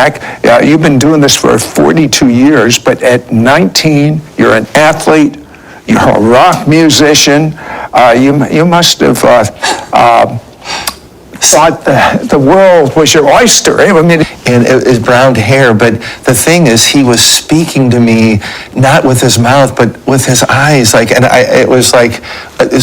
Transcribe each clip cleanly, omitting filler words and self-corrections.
back. You've been doing this for 42 years, but at 19, you're an athlete, you're a rock musician. You must have thought the world was your oyster. I mean, and it was brown hair, but the thing is, he was speaking to me not with his mouth, but with his eyes. It was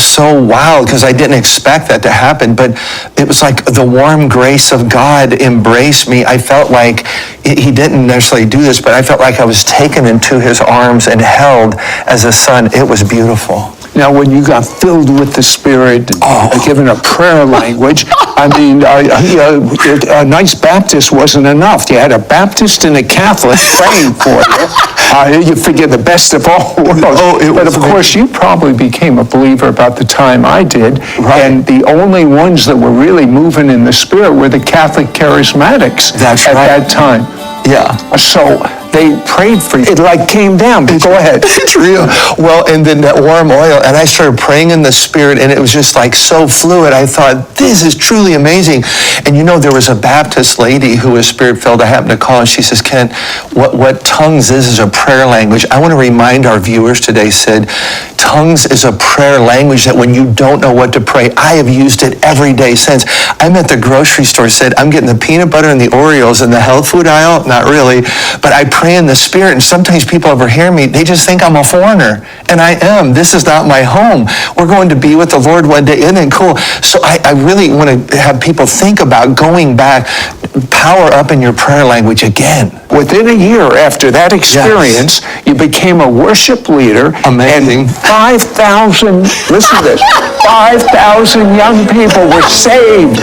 so wild because I didn't expect that to happen. But it was like the warm grace of God embraced me. I felt like he didn't necessarily do this, but I felt like I was taken into his arms and held as a son. It was beautiful. Now, when you got filled with the Spirit, given a prayer language, I mean, a nice Baptist wasn't enough. You had a Baptist and a Catholic praying for you. You figure the best of all worlds. But of course, you probably became a believer about the time I did. Right. And the only ones that were really moving in the Spirit were the Catholic charismatics at that time. Yeah. So they prayed for you. It came down. But go ahead. It's real. Well, and then that warm oil, and I started praying in the Spirit, and it was just so fluid. I thought, this is truly amazing. And there was a Baptist lady who was Spirit-filled. I happened to call, and she says, Ken, what tongues is a prayer language. I want to remind our viewers today, Sid, tongues is a prayer language that when you don't know what to pray, I have used it every day since. I'm at the grocery store, Sid, I'm getting the peanut butter and the Oreos in the health food aisle. Not really, but I pray in the Spirit, and sometimes people overhear me, they just think I'm a foreigner, and I am. This is not my home. We're going to be with the Lord one day. Isn't it cool? So I really want to have people think about going back, power up in your prayer language again. Within a year after that experience, you became a worship leader. Amazing. And 5,000, listen to this, 5,000 young people were saved,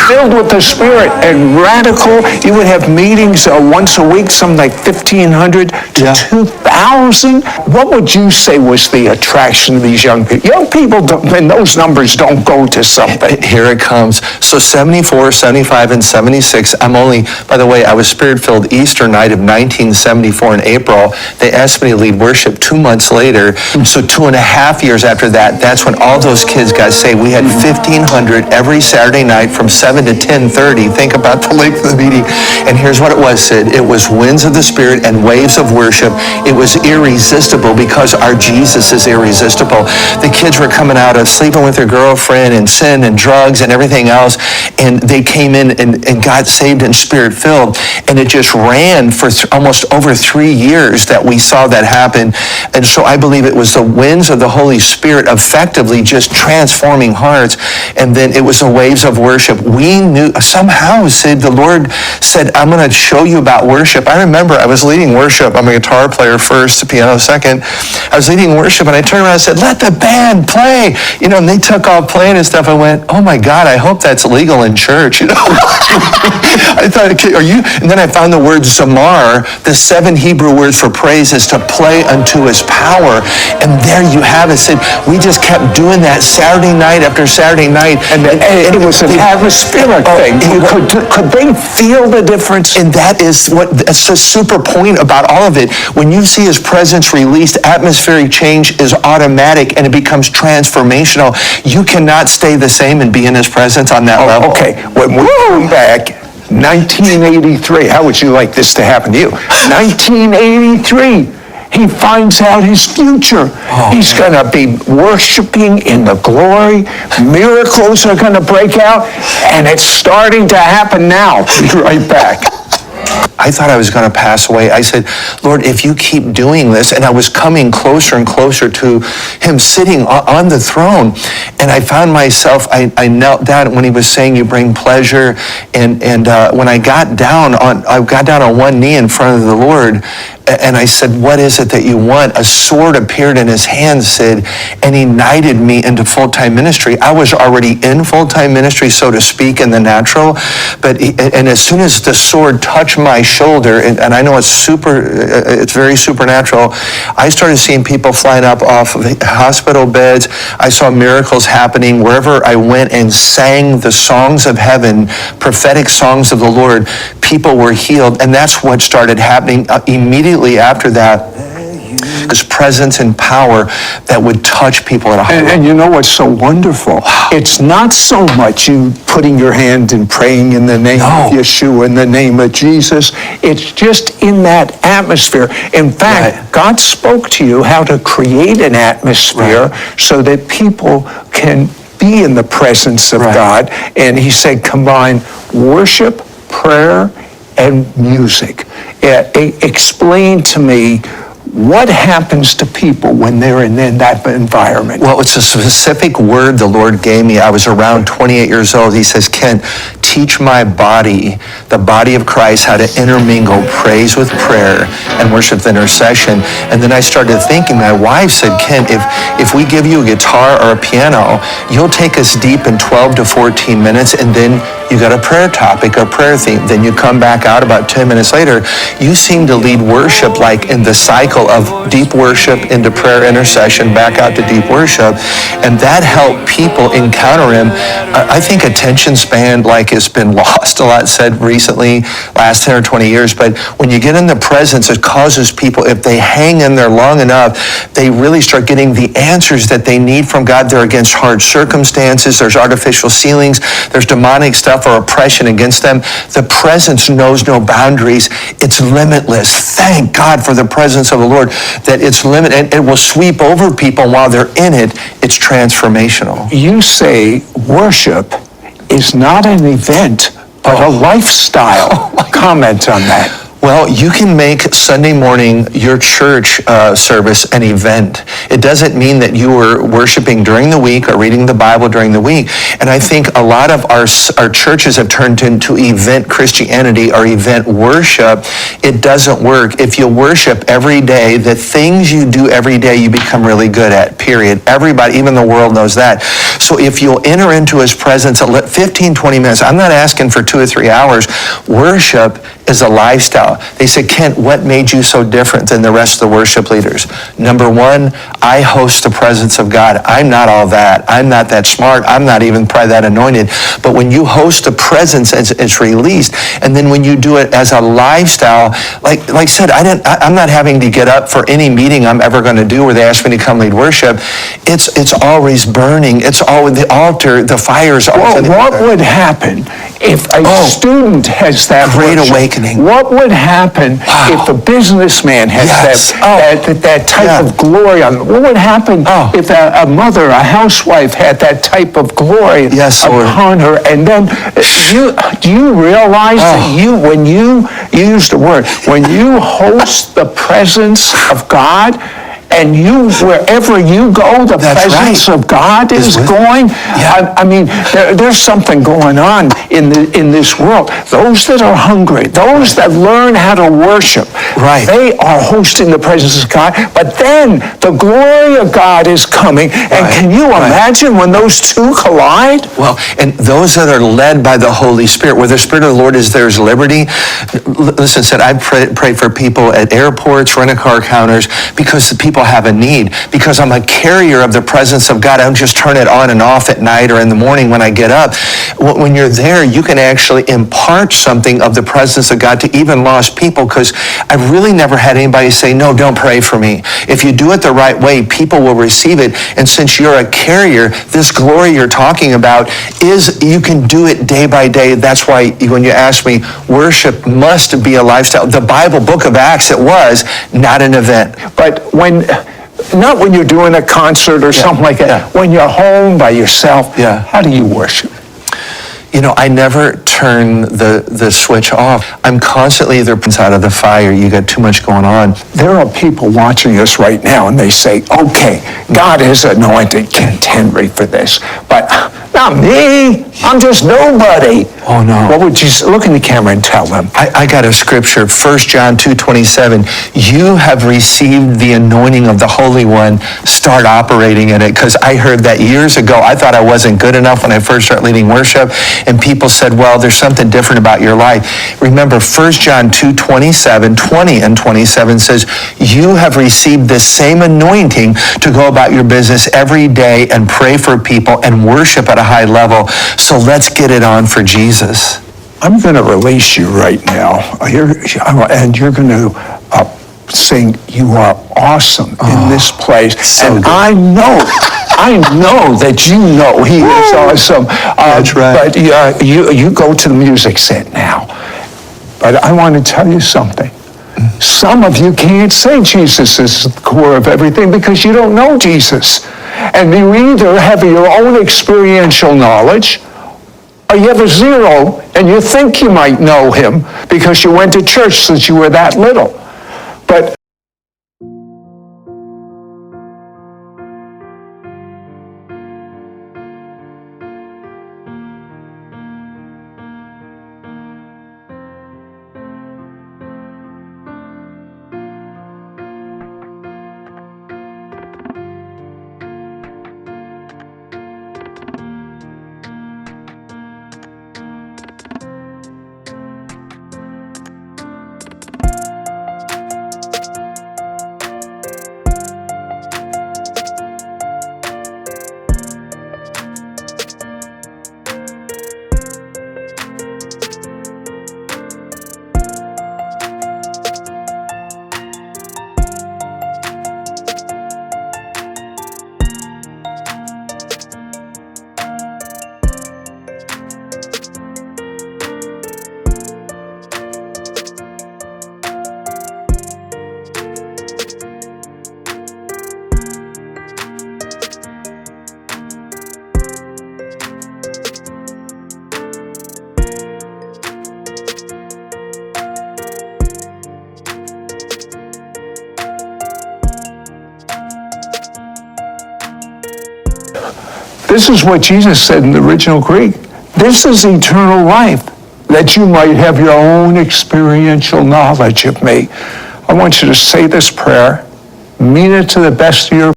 filled with the Spirit, and radical. You would have meetings once a week, something like 1,500 to 2,000. What would you say was the attraction of these young people? Young people, and those numbers don't go to something. Here it comes. So 74, 75, and 76, by the way, I was Spirit-filled Easter night of 1974 in April. They asked me to lead worship 2 months later. So 2.5 years after that, that's when all those kids got saved. We had 1,500 every Saturday night from 7 to 10:30. Think about the length of the meeting. And here's what it was, Sid. It was winds of the Spirit and waves of worship. It was irresistible because our Jesus is irresistible. The kids were coming out of sleeping with their girlfriend and sin and drugs and everything else, and they came in and got saved and Spirit-filled. And it just ran for almost over 3 years that we saw that happen. And so I believe it was the winds of the Holy Spirit effectively just transforming hearts. And then it was the waves of worship. We knew somehow, Sid, the Lord said, I'm going to show you about worship. I remember I was leading worship. I'm a guitar player first, the piano second. I was leading worship, and I turned around and said, let the band play. And they took off playing and stuff. I went, oh my God, I hope that's legal in church. I thought, are you? And then I found the word zamar, the 7 Hebrew words for praise is to play unto his power. And there you have it. Sid, we just kept doing that Saturday night after Saturday night. And it was an atmospheric thing. Could they feel the difference? And that's the super point about all of it. When you see his presence released, atmospheric change is automatic and it becomes transformational. You cannot stay the same and be in his presence on that level. Okay, when we come back, 1983, how would you like this to happen to you? 1983. He finds out his future. He's going to be worshiping in the glory. Miracles are going to break out, and it's starting to happen now. Be right back. I thought I was going to pass away. I said, Lord, if you keep doing this, and I was coming closer and closer to him sitting on the throne, and I found myself, I knelt down when he was saying you bring pleasure, and when I got down on one knee in front of the Lord, and I said, what is it that you want? A sword appeared in his hand, Sid, and he knighted me into full-time ministry. I was already in full-time ministry, so to speak, in the natural, and as soon as the sword touched my shoulder, and I know it's very supernatural, I started seeing people flying up off of hospital beds. I saw miracles happening wherever I went and sang the songs of heaven, prophetic songs of the Lord. People were healed, and that's what started happening immediately after that. His presence and power that would touch people at a high level. And you know what's so wonderful? It's not so much you putting your hand and praying in the name of Yeshua, in the name of Jesus. It's just in that atmosphere. In fact, God spoke to you how to create an atmosphere so that people can be in the presence of God. And he said, combine worship, prayer, and music. Explain to me what happens to people when they're in that environment. Well, it's a specific word the Lord gave me. I was around 28 years old. He says, Kent, teach my body, the body of Christ, how to intermingle praise with prayer and worship with intercession. And then I started thinking, my wife said, Kent, if we give you a guitar or a piano, you'll take us deep in 12 to 14 minutes, and then you got a prayer topic or prayer theme. Then you come back out about 10 minutes later. You seem to lead worship like in the cycle of deep worship into prayer intercession, back out to deep worship. And that helped people encounter him. I think attention span has been lost a lot, said recently, last 10 or 20 years. But when you get in the presence, it causes people, if they hang in there long enough, they really start getting the answers that they need from God. They're against hard circumstances. There's artificial ceilings. There's demonic stuff or oppression against them. The presence knows no boundaries. It's limitless. Thank God for the presence of the Lord, that it's limited, and it will sweep over people while they're in it. It's transformational. You say worship is not an event, but a lifestyle. Comment on that. Well, you can make Sunday morning your church service an event. It doesn't mean that you were worshiping during the week or reading the Bible during the week. And I think a lot of our churches have turned into event Christianity or event worship. It doesn't work. If you worship every day, the things you do every day you become really good at, period. Everybody, even the world knows that. So if you'll enter into his presence at 15, 20 minutes, I'm not asking for 2 or 3 hours. Worship is a lifestyle. They said, Kent, what made you so different than the rest of the worship leaders? Number one, I host the presence of God. I'm not all that. I'm not that smart. I'm not even probably that anointed. But when you host the presence, it's released. And then when you do it as a lifestyle, like I said, I'm not having to get up for any meeting I'm ever going to do where they ask me to come lead worship. It's always burning. It's always the altar, the fire's always. Well, what would happen if a student has that great worship? Awakening? What would happen if a businessman has that type of glory on them? What would happen if a mother, a housewife had that type of glory upon her? And then do you realize that when you use the word, when you host the presence of God, and wherever you go, the presence of God is going. I mean, there's something going on in this world. Those that are hungry, those that learn how to worship, they are hosting the presence of God. But then the glory of God is coming. And can you imagine when those two collide? Well, and those that are led by the Holy Spirit, where the Spirit of the Lord is, there's liberty. Listen, I pray for people at airports, rent-a-car counters, because the people have a need, because I'm a carrier of the presence of God. I don't just turn it on and off at night or in the morning when I get up. When you're there, you can actually impart something of the presence of God to even lost people, because I've really never had anybody say, no, don't pray for me. If you do it the right way, people will receive it. And since you're a carrier, this glory you're talking about you can do it day by day. That's why when you ask me, worship must be a lifestyle. The Bible, book of Acts, it was not an event. But not when you're doing a concert or something like that. When you're home by yourself, how do you worship? You know, I never turn the switch off. I'm constantly either out of the fire. You got too much going on. There are people watching us right now, and they say, okay, God has anointed Kent Henry for this, but not me. I'm just nobody. Oh, no. What would you look in the camera and tell them? I got a scripture, 1 John 2:27. You have received the anointing of the Holy One. Start operating in it. Because I heard that years ago. I thought I wasn't good enough when I first started leading worship. And people said, well, there's something different about your life. Remember, 1 John 2:27, 20 and 27 says, you have received this same anointing to go about your business every day and pray for people and worship at a high level. So let's get it on for Jesus. I'm going to release you right now, and you're going to sing, "You are awesome" in this place. so And good. I know that you know he is awesome. That's right. But you go to the music set now. But I want to tell you something. Some of you can't say Jesus is the core of everything because you don't know Jesus. And you either have your own experiential knowledge, or you have a zero and you think you might know him because you went to church since you were that little. But this is what Jesus said in the original Greek. This is eternal life, that you might have your own experiential knowledge of me. I want you to say this prayer, mean it to the best of your